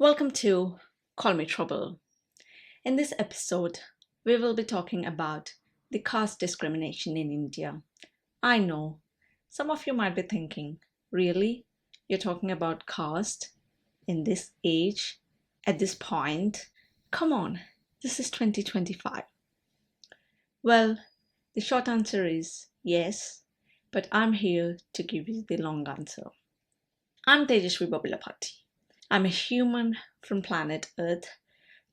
Welcome to Call Me Trouble. In this episode, we will be talking about the caste discrimination in India. I know some of you might be thinking, really? You're talking about caste in this age, at this point? Come on, this is 2025. Well, the short answer is yes, but I'm here to give you the long answer. I'm Tejaswi Babilapati. I'm a human from planet Earth.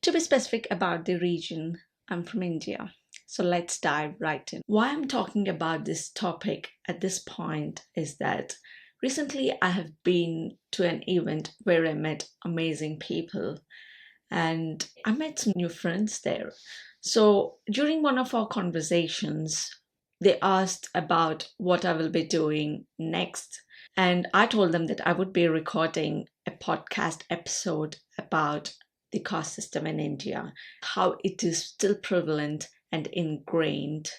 To be specific about the region, I'm from India. So let's dive right in. Why I'm talking about this topic at this point is that recently I have been to an event where I met amazing people and I met some new friends there. So during one of our conversations, they asked about what I will be doing next. And I told them that I would be recording a podcast episode about the caste system in India, how it is still prevalent and ingrained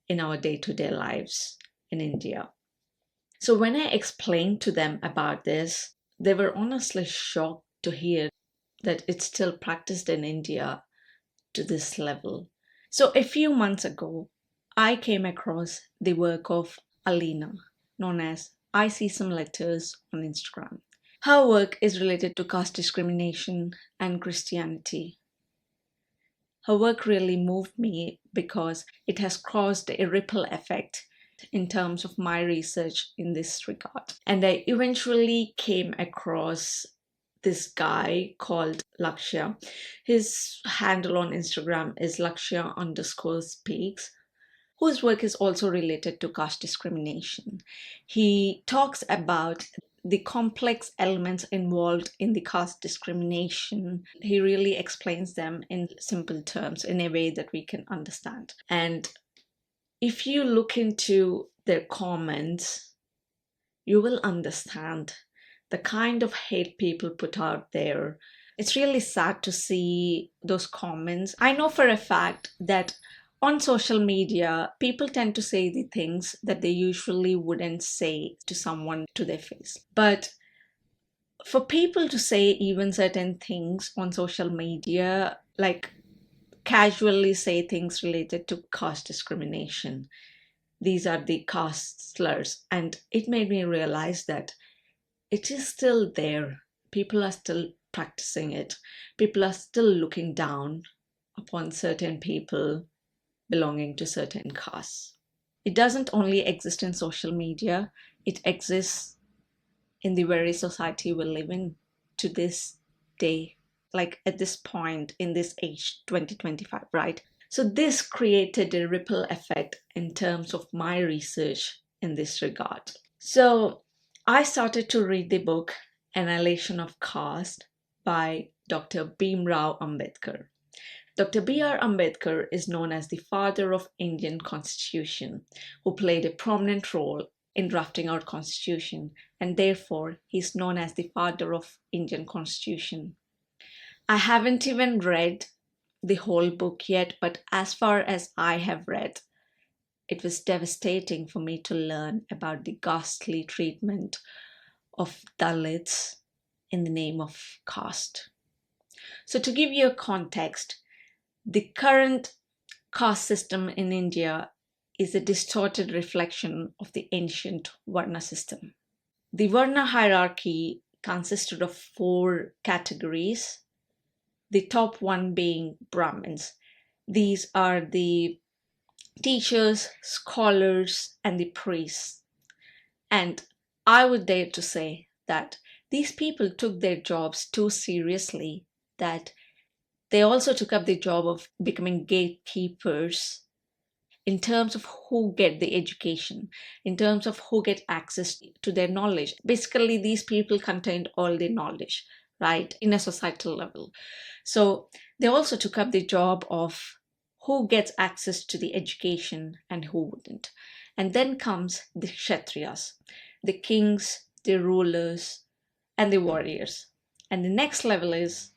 in our day-to-day lives in India. So when I explained to them about this, they were honestly shocked to hear that it's still practiced in India to this level. So a few months ago, I came across the work of Alina, known as I See Some Letters on Instagram. Her work is related to caste discrimination and Christianity. Her work really moved me because it has caused a ripple effect in terms of my research in this regard. And I eventually came across this guy called Lakshya. His handle on Instagram is Lakshya_speaks, whose work is also related to caste discrimination. He talks about the complex elements involved in the caste discrimination. He really explains them in simple terms in a way that we can understand. And if you look into their comments, you will understand the kind of hate people put out there. It's really sad to see those comments. I know for a fact that on social media, people tend to say the things that they usually wouldn't say to someone to their face. But for people to say even certain things on social media, like casually say things related to caste discrimination, these are the caste slurs. And it made me realize that it is still there. People are still practicing it. People are still looking down upon certain people belonging to certain castes. It doesn't only exist in social media, it exists in the very society we live in to this day, like at this point in this age, 2025, right? So this created a ripple effect in terms of my research in this regard. So I started to read the book Annihilation of Caste by Dr. Bhimrao Ambedkar. Dr. B.R. Ambedkar is known as the father of Indian Constitution, who played a prominent role in drafting our Constitution, and therefore he's known as the father of Indian Constitution. I haven't even read the whole book yet, but as far as I have read, it was devastating for me to learn about the ghastly treatment of Dalits in the name of caste. So to give you a context, the current caste system in India is a distorted reflection of the ancient Varna system. The Varna hierarchy consisted of 4 categories, the top one being Brahmins. These are the teachers, scholars, and the priests. And I would dare to say that these people took their jobs too seriously, that they also took up the job of becoming gatekeepers in terms of who get the education, in terms of who get access to their knowledge. Basically, these people contained all the knowledge, right, in a societal level. So they also took up the job of who gets access to the education and who wouldn't. And then comes the Kshatriyas, the kings, the rulers, and the warriors. And the next level is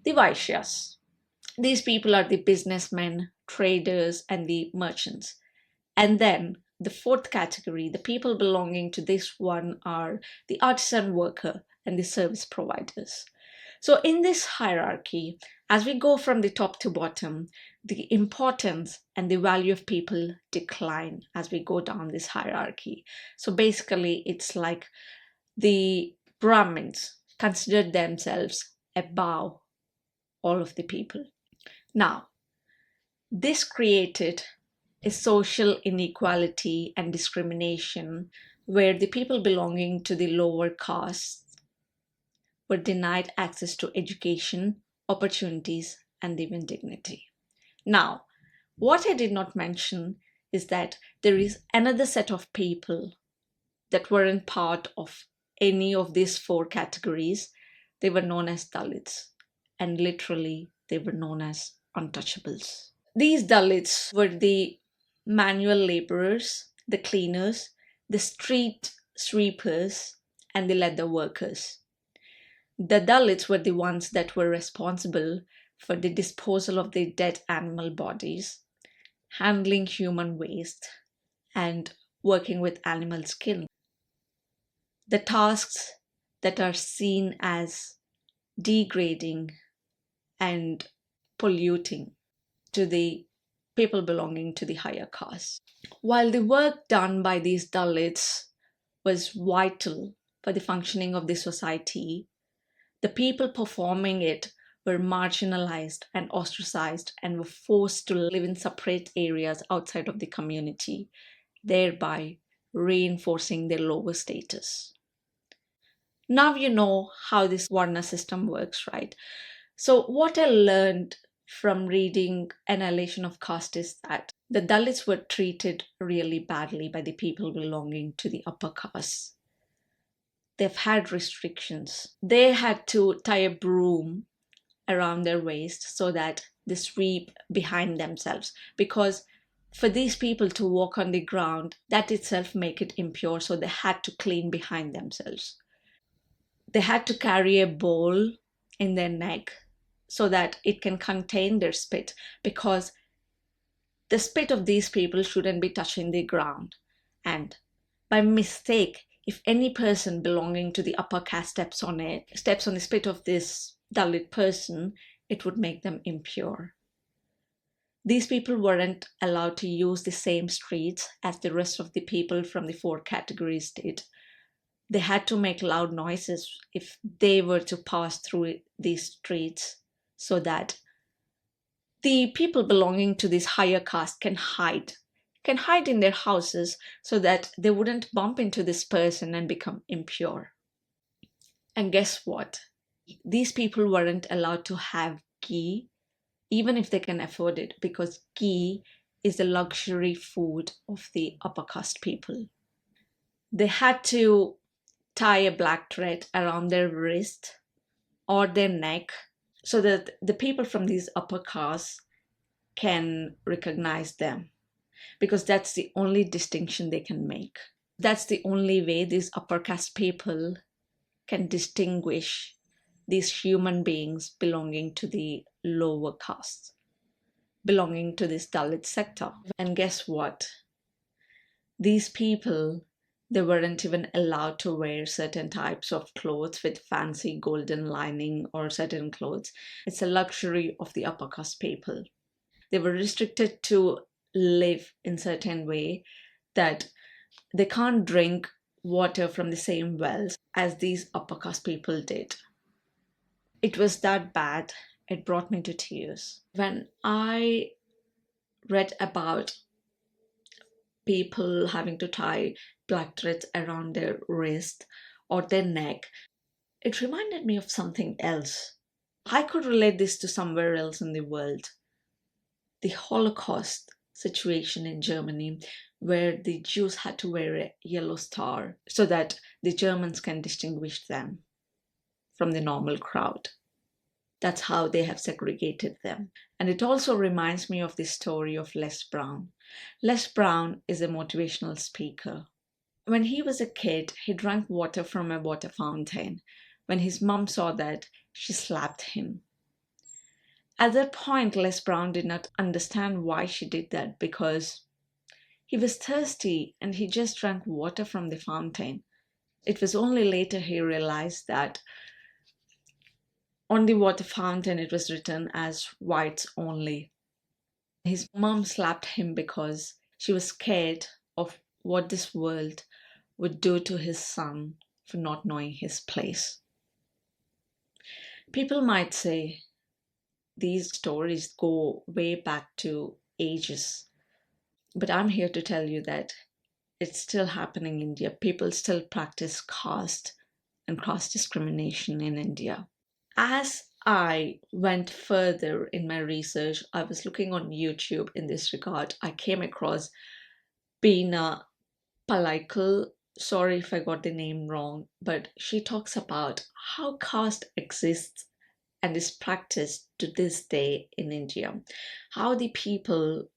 the Vaishyas. These people are the businessmen, traders, and the merchants. And then the 4th category, the people belonging to this one, are the artisan worker and the service providers. So in this hierarchy, as we go from the top to bottom, the importance and the value of people decline as we go down this hierarchy. So basically, it's like the Brahmins considered themselves above all of the people. Now, this created a social inequality and discrimination where the people belonging to the lower castes were denied access to education, opportunities, and even dignity. Now, what I did not mention is that there is another set of people that weren't part of any of these four categories. They were known as Dalits, and literally, they were known as untouchables. These Dalits were the manual laborers, the cleaners, the street sweepers, and the leather workers. The Dalits were the ones that were responsible for the disposal of the dead animal bodies, handling human waste, and working with animal skin. The tasks that are seen as degrading and polluting to the people belonging to the higher caste. While the work done by these Dalits was vital for the functioning of the society, the people performing it were marginalized and ostracized and were forced to live in separate areas outside of the community, thereby reinforcing their lower status. Now you know how this Varna system works, right? So, what I learned from reading Annihilation of Caste is that the Dalits were treated really badly by the people belonging to the upper castes. They've had restrictions. They had to tie a broom around their waist so that they sweep behind themselves, because for these people to walk on the ground, that itself make it impure, so they had to clean behind themselves. They had to carry a bowl in their neck so that it can contain their spit, because the spit of these people shouldn't be touching the ground. And by mistake, if any person belonging to the upper caste steps on the spit of this Dalit person, it would make them impure. These people weren't allowed to use the same streets as the rest of the people from the four categories did. They had to make loud noises if they were to pass through these streets, so that the people belonging to this higher caste can hide in their houses so that they wouldn't bump into this person and become impure. And guess what? These people weren't allowed to have ghee, even if they can afford it, because ghee is the luxury food of the upper caste people. They had to tie a black thread around their wrist or their neck so that the people from these upper castes can recognize them, because that's the only distinction they can make. That's the only way these upper caste people can distinguish these human beings belonging to the lower caste, belonging to this Dalit sector. And guess what? These people, they weren't even allowed to wear certain types of clothes with fancy golden lining or certain clothes. It's a luxury of the upper caste people. They were restricted to live in certain way, that they can't drink water from the same wells as these upper caste people did. It was that bad. It brought me to tears. When I read about people having to tie black threads around their wrist or their neck, it reminded me of something else. I could relate this to somewhere else in the world. The Holocaust situation in Germany, where the Jews had to wear a yellow star so that the Germans can distinguish them from the normal crowd. That's how they have segregated them. And it also reminds me of the story of Les Brown. Les Brown is a motivational speaker. When he was a kid, he drank water from a water fountain. When his mom saw that, she slapped him. At that point, Les Brown did not understand why she did that, because he was thirsty and he just drank water from the fountain. It was only later he realized that On the water fountain, it was written as whites only. His mom slapped him because she was scared of what this world would do to his son for not knowing his place. People might say these stories go way back to ages, but I'm here to tell you that it's still happening in India. People still practice caste and caste discrimination in India. As I went further in my research, I was looking on YouTube in this regard. I came across Beena Pallical. Sorry if I got the name wrong, but she talks about how caste exists and is practiced to this day in India. How the people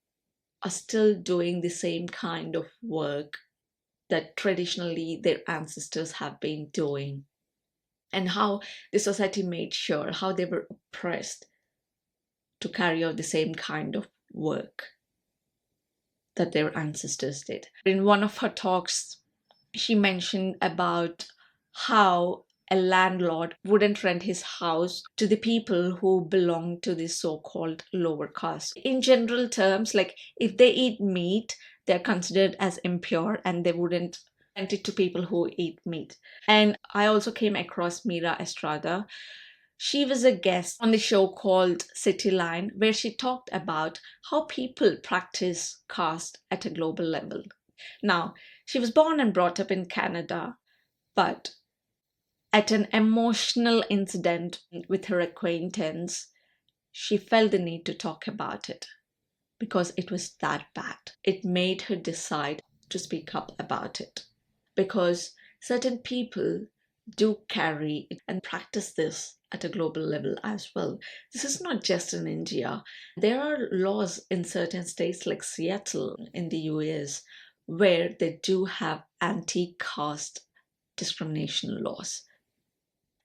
are still doing the same kind of work that traditionally their ancestors have been doing, and how the society made sure how they were oppressed to carry out the same kind of work that their ancestors did. In one of her talks, she mentioned about how a landlord wouldn't rent his house to the people who belong to the so-called lower caste. In general terms, like if they eat meat, they're considered as impure and they wouldn't rent it to people who eat meat. And I also came across Meera Estrada. She was a guest on the show called City Line, where she talked about how people practice caste at a global level. Now, she was born and brought up in Canada, but at an emotional incident with her acquaintance, she felt the need to talk about it because it was that bad. It made her decide to speak up about it because certain people do carry and practice this at a global level as well. This is not just in India. There are laws in certain states like Seattle in the US where they do have anti-caste discrimination laws.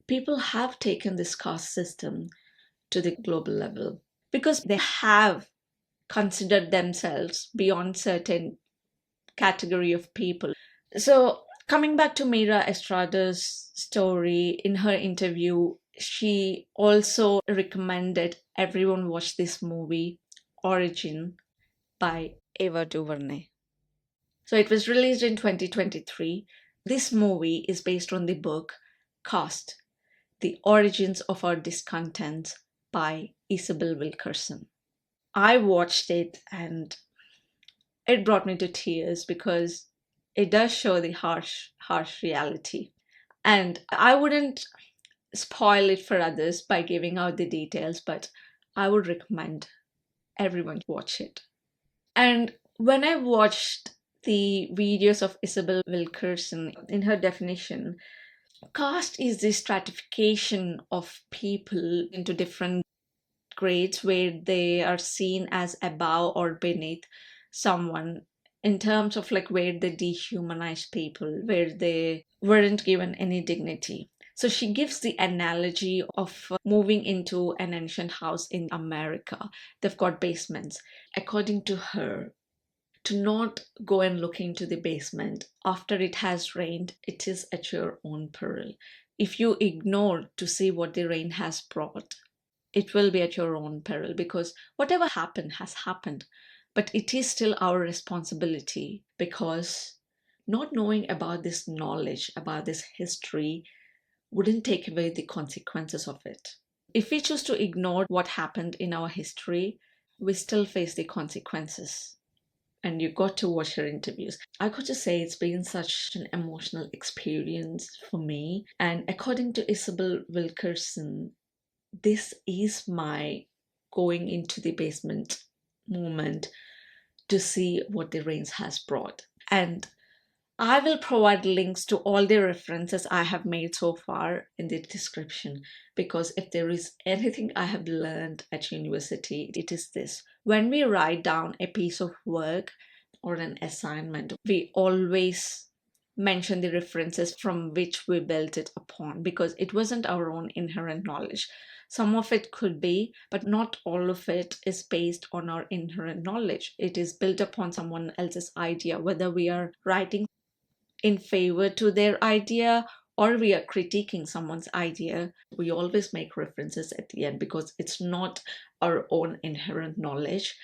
People have taken this caste system to the global level because they have considered themselves beyond certain category of people. So coming back to Meera Estrada's story, in her interview, she also recommended everyone watch this movie, Origin, by Ava DuVernay. So it was released in 2023. This movie is based on the book Caste, The Origins of Our Discontents by Isabel Wilkerson. I watched it and it brought me to tears because it does show the harsh reality. And I wouldn't spoil it for others by giving out the details, but I would recommend everyone to watch it. And when I watched the videos of Isabel Wilkerson, in her definition, caste is the stratification of people into different grades where they are seen as above or beneath someone in terms of like where they dehumanize people, where they weren't given any dignity. So she gives the analogy of moving into an ancient house in America. They've got basements. According to her, to not go and look into the basement after it has rained, it is at your own peril. If you ignore to see what the rain has brought, it will be at your own peril because whatever happened has happened. But it is still our responsibility because not knowing about this knowledge, about this history, wouldn't take away the consequences of it. If we choose to ignore what happened in our history, we still face the consequences. And you got to watch her interviews. I got to say it's been such an emotional experience for me. And according to Isabel Wilkerson, this is my going into the basement moment to see what the rains has brought. And I will provide links to all the references I have made so far in the description, because if there is anything I have learned at university, it is this. When we write down a piece of work or an assignment, we always mention the references from which we built it upon, because it wasn't our own inherent knowledge. Some of it could be, but not all of it is based on our inherent knowledge. It is built upon someone else's idea, whether we are writing in favor to their idea or we are critiquing someone's idea, we always make references at the end because it's not our own inherent knowledge.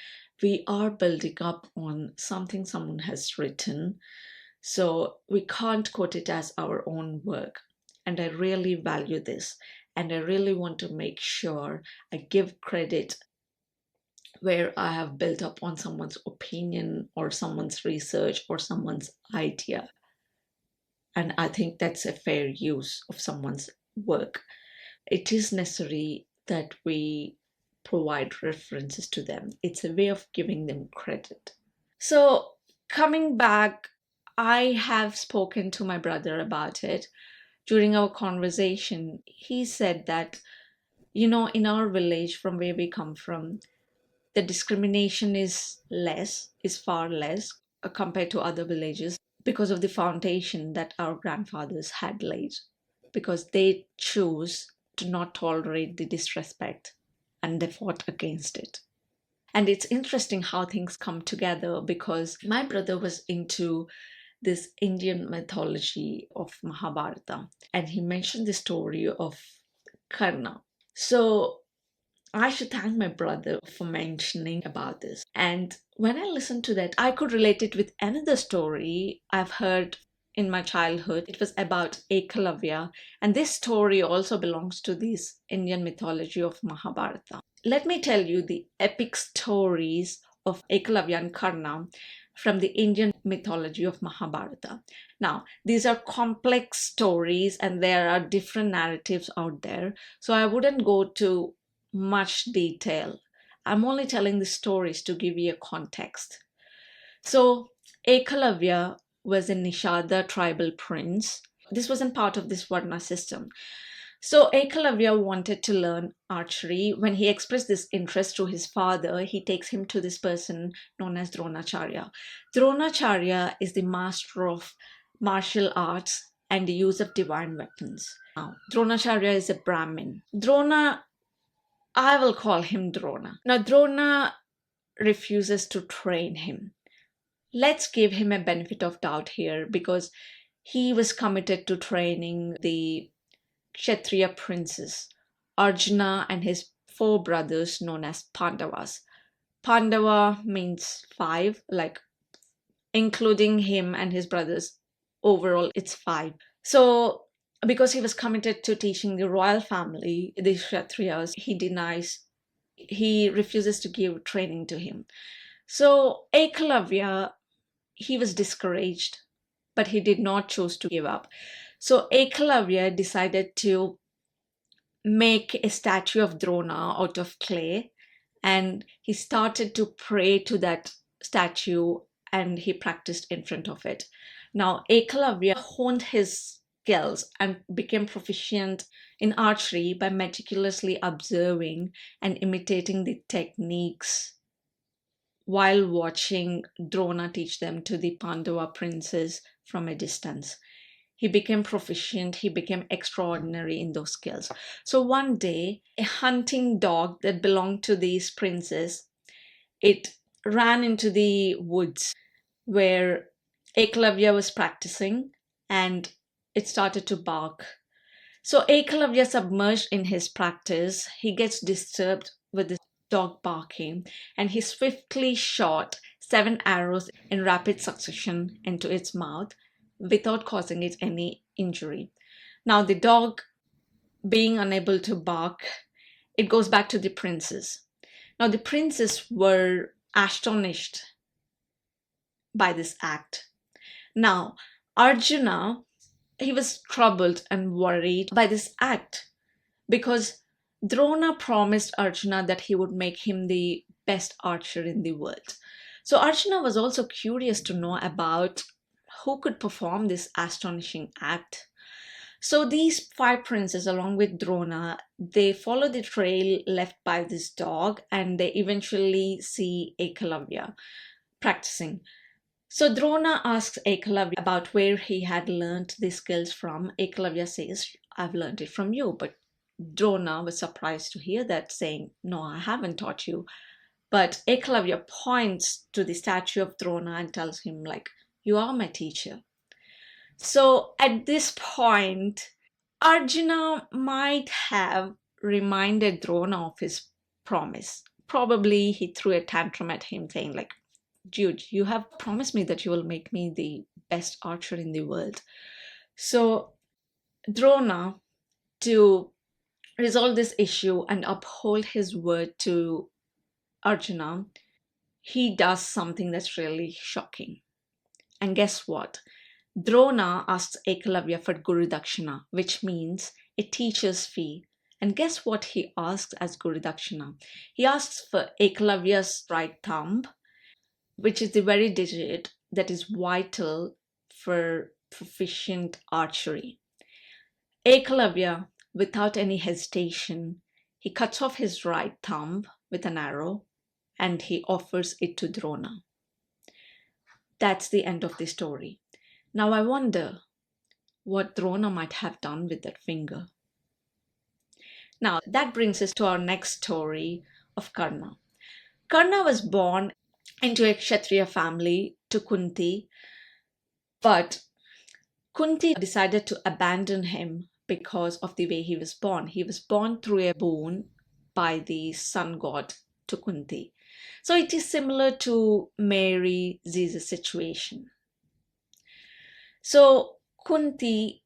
We are building up on something someone has written. So we can't quote it as our own work. And I really value this. And I really want to make sure I give credit where I have built up on someone's opinion or someone's research or someone's idea. And I think that's a fair use of someone's work. It is necessary that we provide references to them. It's a way of giving them credit. So, coming back, I have spoken to my brother about it. During our conversation, he said that, in our village, from where we come from, the discrimination is far less compared to other villages because of the foundation that our grandfathers had laid, because they chose to not tolerate the disrespect and they fought against it. And it's interesting how things come together because my brother was into this Indian mythology of Mahabharata, and he mentioned the story of Karna. So I should thank my brother for mentioning about this. And when I listened to that, I could relate it with another story I've heard in my childhood. It was about Ekalavya. And this story also belongs to this Indian mythology of Mahabharata. Let me tell you the epic stories of Ekalavya and Karna from the Indian mythology of Mahabharata. Now, these are complex stories and there are different narratives out there. So I wouldn't go to much detail. I'm only telling the stories to give you a context. So, Ekalavya was a Nishada tribal prince. This wasn't part of this Varna system. So, Ekalavya wanted to learn archery. When he expressed this interest to his father, he takes him to this person known as Dronacharya. Dronacharya is the master of martial arts and the use of divine weapons. Now, Dronacharya is a Brahmin. I will call him Drona. Now, Drona refuses to train him. Let's give him a benefit of doubt here because he was committed to training the Kshatriya princes, Arjuna and his 4 brothers known as Pandavas. Pandava means 5, like including him and his brothers. Overall, it's 5. So, because he was committed to teaching the royal family, the Kshatriyas, he refuses to give training to him. So Ekalavya, he was discouraged, but he did not choose to give up. So Ekalavya decided to make a statue of Drona out of clay, and he started to pray to that statue and he practiced in front of it. Now Ekalavya honed his skills and became proficient in archery by meticulously observing and imitating the techniques while watching Drona teach them to the Pandava princes from a distance. He became proficient, he became extraordinary in those skills. So one day, a hunting dog that belonged to these princes, it ran into the woods where Ekalavya was practicing and it started to bark. So Ekalavya, submerged in his practice, he gets disturbed with this dog barking and he swiftly shot 7 arrows in rapid succession into its mouth without causing it any injury. Now the dog, being unable to bark, it goes back to the princes. Now the princes were astonished by this act. Now Arjuna, he was troubled and worried by this act because Drona promised Arjuna that he would make him the best archer in the world. So Arjuna was also curious to know about who could perform this astonishing act. So these 5 princes, along with Drona, they follow the trail left by this dog and they eventually see Ekalavya practicing. So Drona asks Ekalavya about where he had learned these skills from. Ekalavya says, I've learned it from you. But Drona was surprised to hear that, saying, no, I haven't taught you. But Ekalavya points to the statue of Drona and tells him, like, you are my teacher. So at this point, Arjuna might have reminded Drona of his promise. Probably he threw a tantrum at him saying like, dude, you have promised me that you will make me the best archer in the world. So Drona, to resolve this issue and uphold his word to Arjuna, he does something that's really shocking. And guess what? Drona asks Ekalavya for Guru Dakshina, which means a teacher's fee. And guess what he asks as Guru Dakshina? He asks for Ekalavya's right thumb, which is the very digit that is vital for proficient archery. Ekalavya, without any hesitation, he cuts off his right thumb with an arrow and he offers it to Drona. That's the end of the story. Now I wonder what Drona might have done with that finger. Now that brings us to our next story of Karna. Karna was born into a Kshatriya family to Kunti, but Kunti decided to abandon him because of the way he was born. He was born through a boon by the sun god to Kunti. So it is similar to Mary Ziza's situation. So Kunti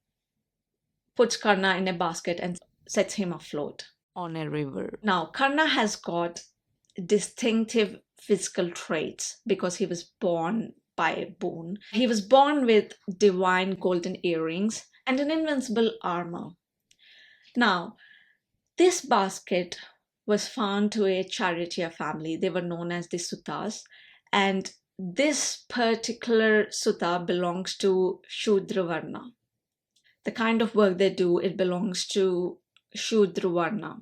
puts Karna in a basket and sets him afloat on a river. Now, Karna has got distinctive physical traits because he was born by a boon. He was born with divine golden earrings and an invincible armor. Now, this basket was found to a charioteer family. They were known as the Sutas, and this particular Sutta belongs to Shudra Varna. The kind of work they do, it belongs to Shudra Varna.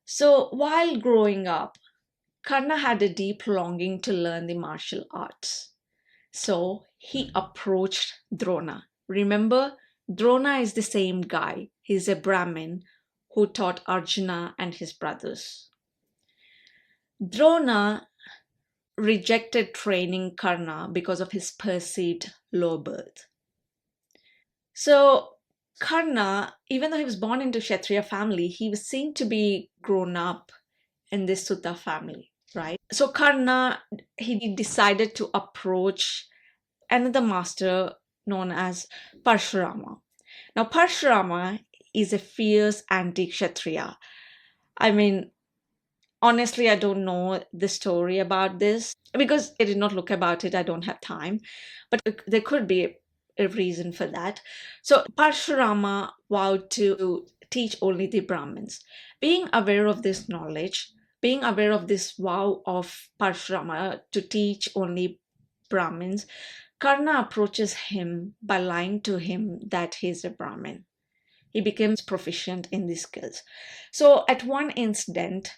So while growing up, Karna had a deep longing to learn the martial arts. So he approached Drona. Remember, Drona is the same guy. He's a Brahmin who taught Arjuna and his brothers. Drona rejected training Karna because of his perceived low birth. So Karna, even though he was born into Kshatriya family, he was seen to be grown up in this Sutta family, right? So Karna, he decided to approach another master known as Parshurama. Now Parshurama is a fierce anti-Kshatriya. I mean, honestly, I don't know the story about this because I did not look about it. I don't have time, but there could be a reason for that. So Parshurama vowed to teach only the Brahmins. Being aware of this knowledge, being aware of this vow of Parshurama to teach only Brahmins, Karna approaches him by lying to him that he is a Brahmin. He becomes proficient in these skills. So at one incident,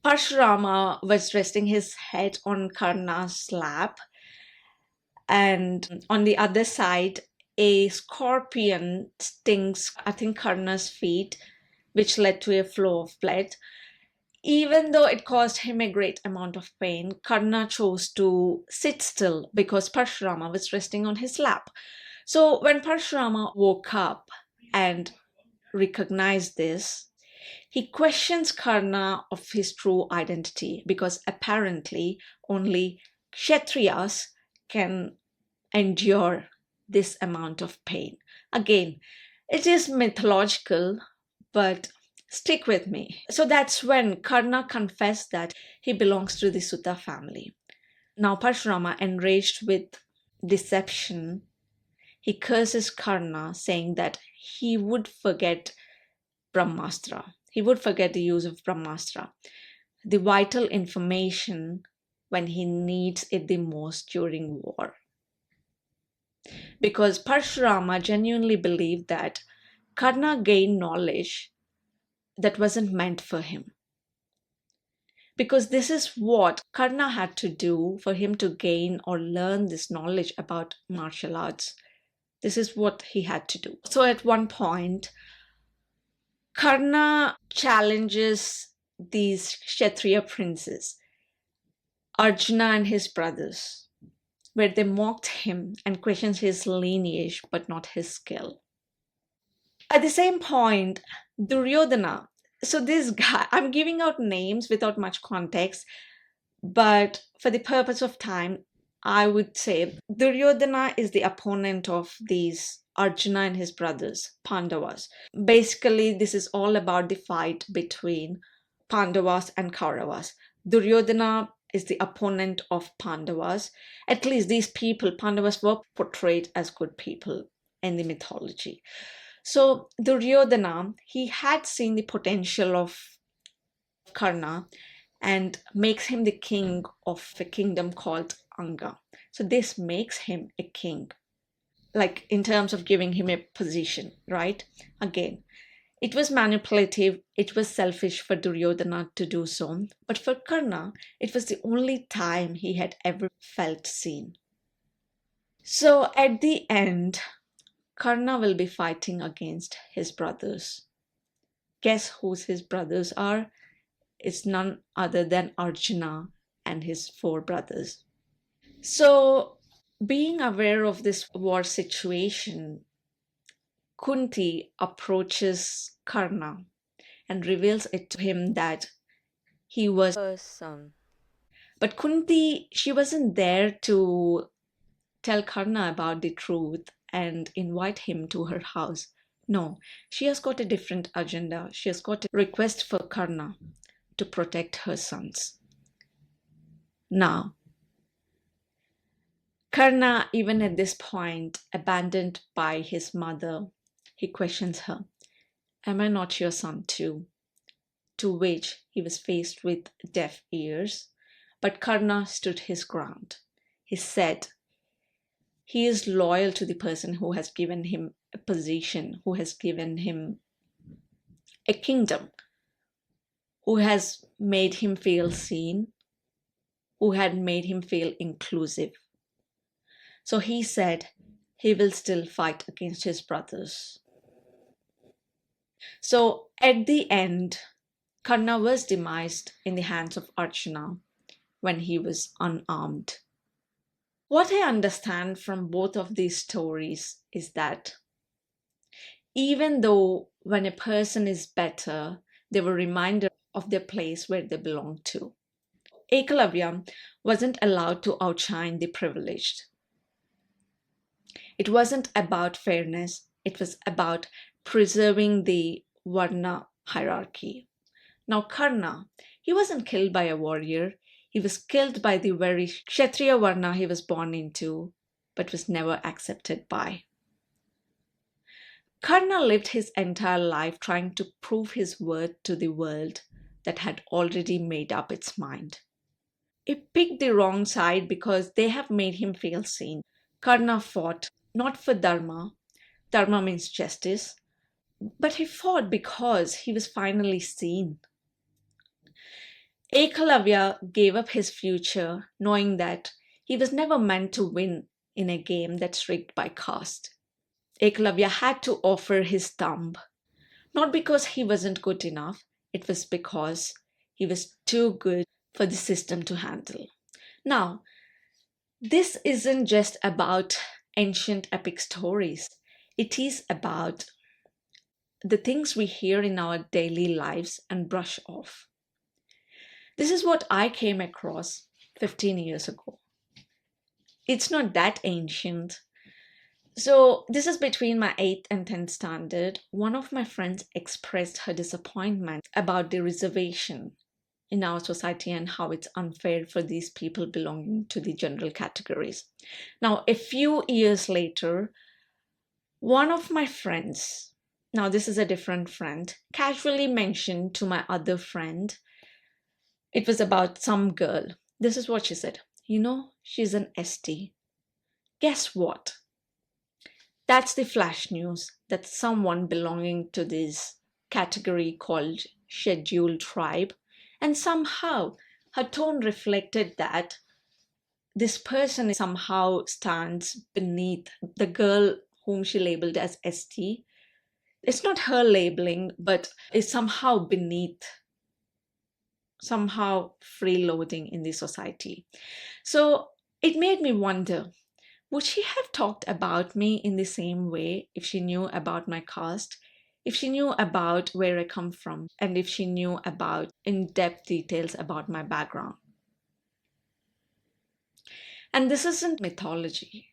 Parshurama was resting his head on Karna's lap, and on the other side, a scorpion stings, I think, Karna's feet, which led to a flow of blood. Even though it caused him a great amount of pain, Karna chose to sit still because Parshurama was resting on his lap. So when Parshurama woke up and recognized this, he questions Karna of his true identity because apparently only Kshatriyas can endure this amount of pain. Again, it is mythological, but stick with me. So that's when Karna confessed that he belongs to the Sutta family. Now Parshurama, enraged with deception, he curses Karna, saying that he would forget Brahmastra. He would forget the use of Brahmastra, the vital information when he needs it the most during war. Because Parshurama genuinely believed that Karna gained knowledge that wasn't meant for him. Because this is what Karna had to do for him to gain or learn this knowledge about martial arts. This is what he had to do. So at one point, Karna challenges these Kshatriya princes, Arjuna and his brothers. where they mocked him and questioned his lineage but not his skill. At the same point, Duryodhana. So this guy, I'm giving out names without much context, but for the purpose of time, I would say Duryodhana is the opponent of these Arjuna and his brothers, Pandavas. Basically, this is all about the fight between Pandavas and Kauravas. Duryodhana is the opponent of Pandavas. At least these people, Pandavas, were portrayed as good people in the mythology. So Duryodhana, he had seen the potential of Karna and makes him the king of a kingdom called Anga. So this makes him a king, like in terms of giving him a position, right? Again, it was manipulative, it was selfish for Duryodhana to do so, but for Karna, it was the only time he had ever felt seen. So at the end, Karna will be fighting against his brothers. Guess whose his brothers are? It's none other than Arjuna and his 4 brothers. So, being aware of this war situation, Kunti approaches Karna and reveals it to him that he was her son. But Kunti, she wasn't there to tell Karna about the truth and invite him to her house. No, she has got a different agenda. She has got a request for Karna to protect her sons. Now, Karna, even at this point, abandoned by his mother, he questions her, "Am I not your son too?" To which he was faced with deaf ears. But Karna stood his ground. He said he is loyal to the person who has given him a position, who has given him a kingdom, who has made him feel seen, who had made him feel inclusive. So he said he will still fight against his brothers. So at the end, Karna was demised in the hands of Arjuna when he was unarmed. What I understand from both of these stories is that even though when a person is better, they were reminded of their place where they belong to. Ekalavya wasn't allowed to outshine the privileged. It wasn't about fairness, it was about preserving the Varna hierarchy. Now, Karna, he wasn't killed by a warrior, he was killed by the very Kshatriya Varna he was born into, but was never accepted by. Karna lived his entire life trying to prove his worth to the world that had already made up its mind. He picked the wrong side because they have made him feel seen. Karna fought not for dharma, dharma means justice, but he fought because he was finally seen. Ekalavya gave up his future knowing that he was never meant to win in a game that's rigged by caste. Ekalavya had to offer his thumb, not because he wasn't good enough, it was because he was too good for the system to handle. Now, this isn't just about ancient epic stories, it is about the things we hear in our daily lives and brush off. This is what I came across 15 years ago. It's not that ancient. So, this is between my 8th and 10th standard. One of my friends expressed her disappointment about the reservation in our society and how it's unfair for these people belonging to the general categories. Now, a few years later, one of my friends, now this is a different friend, casually mentioned to my other friend, it was about some girl. This is what she said. You know, she's an ST. Guess what? That's the flash news that someone belonging to this category called scheduled tribe, and somehow her tone reflected that this person somehow stands beneath the girl whom she labeled as ST. It's not her labeling, but is somehow beneath, somehow freeloading in the society. So It made me wonder, would she have talked about me in the same way if she knew about my caste, if she knew about where I come from, and if she knew about in-depth details about my background? And this isn't mythology.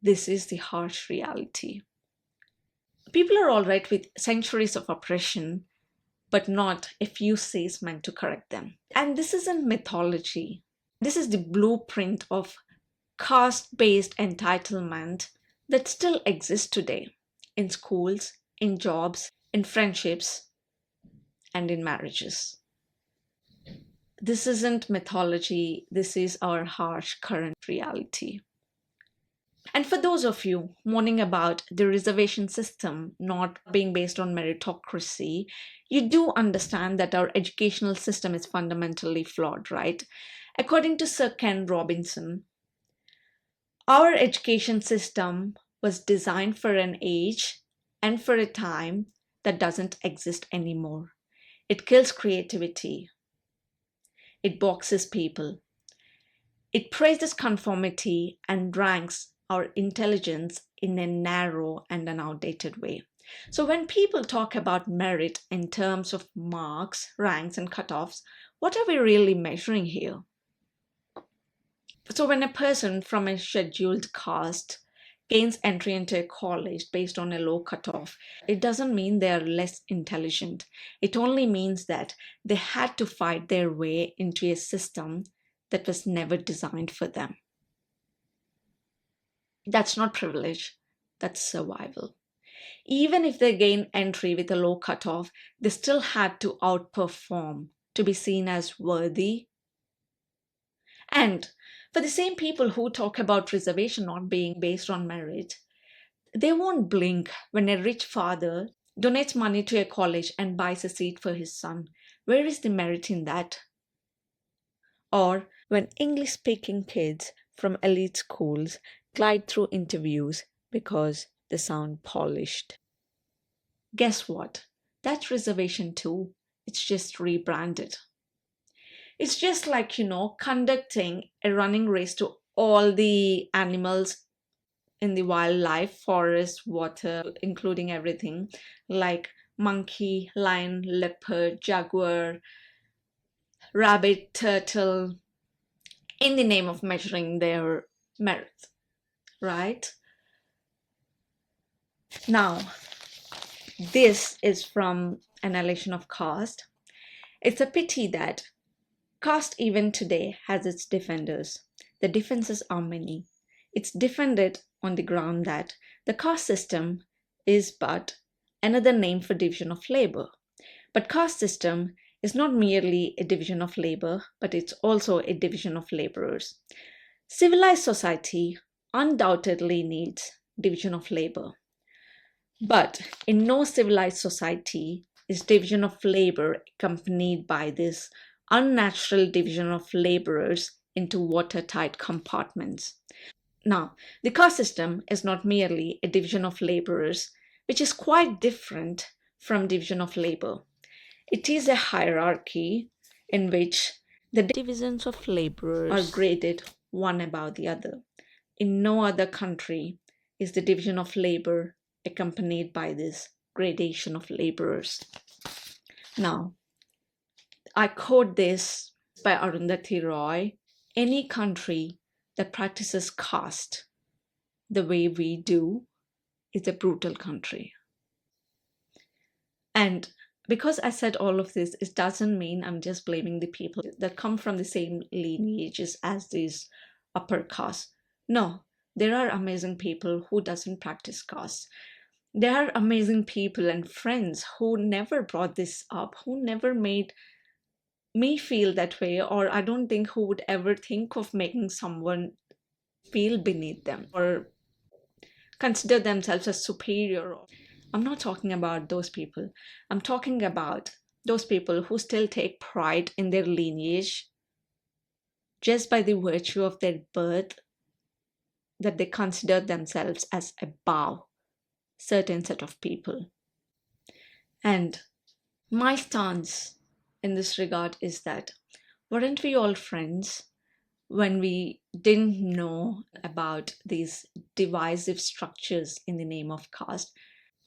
This is the harsh reality. People are all right with centuries of oppression, but not a few says meant to correct them. And this isn't mythology. This is the blueprint of caste-based entitlement that still exists today in schools, in jobs, in friendships, and in marriages. This isn't mythology. This is our harsh current reality. And for those of you mourning about the reservation system not being based on meritocracy, you do understand that our educational system is fundamentally flawed, right? According to Sir Ken Robinson, our education system was designed for an age and for a time that doesn't exist anymore. It kills creativity. It boxes people. It praises conformity and ranks our intelligence in a narrow and an outdated way. So when people talk about merit in terms of marks, ranks, and cutoffs, what are we really measuring here? So when a person from a scheduled caste gains entry into a college based on a low cutoff, it doesn't mean they are less intelligent. It only means that they had to fight their way into a system that was never designed for them. That's not privilege, that's survival. Even if they gain entry with a low cutoff, they still had to outperform to be seen as worthy. And for the same people who talk about reservation not being based on merit, they won't blink when a rich father donates money to a college and buys a seat for his son. Where is the merit in that? Or when English speaking kids from elite schools glide through interviews because they sound polished. Guess what? That's reservation too. It's just rebranded. It's just like, conducting a running race to all the animals in the wildlife, forest, water, including everything, like monkey, lion, leopard, jaguar, rabbit, turtle, in the name of measuring their merit, right? Now, this is from Annihilation of Caste. It's a pity that caste even today has its defenders. The defenses are many. It's defended on the ground that the caste system is but another name for division of labor. But caste system is not merely a division of labor, but it's also a division of laborers. Civilized society undoubtedly needs division of labor. But in no civilized society is division of labor accompanied by this unnatural division of laborers into watertight compartments. Now, the caste system is not merely a division of laborers, which is quite different from division of labor. It is a hierarchy in which the divisions of laborers are graded one above the other. In no other country is the division of labor accompanied by this gradation of laborers. Now, I quote this by Arundhati Roy: any country that practices caste the way we do is a brutal country. And because I said all of this, it doesn't mean I'm just blaming the people that come from the same lineages as these upper castes. No, there are amazing people who doesn't practice caste. There are amazing people and friends who never brought this up, who never made me feel that way, or I don't think who would ever think of making someone feel beneath them or consider themselves as superior. I'm not talking about those people. I'm talking about those people who still take pride in their lineage just by the virtue of their birth, that they consider themselves as above certain set of people. And my stance in this regard is that weren't we all friends when we didn't know about these divisive structures in the name of caste?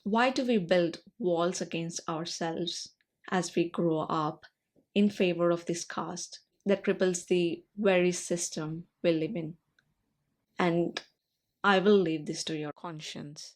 Why do we build walls against ourselves as we grow up in favor of this caste that cripples the very system we live in? And I will leave this to your conscience.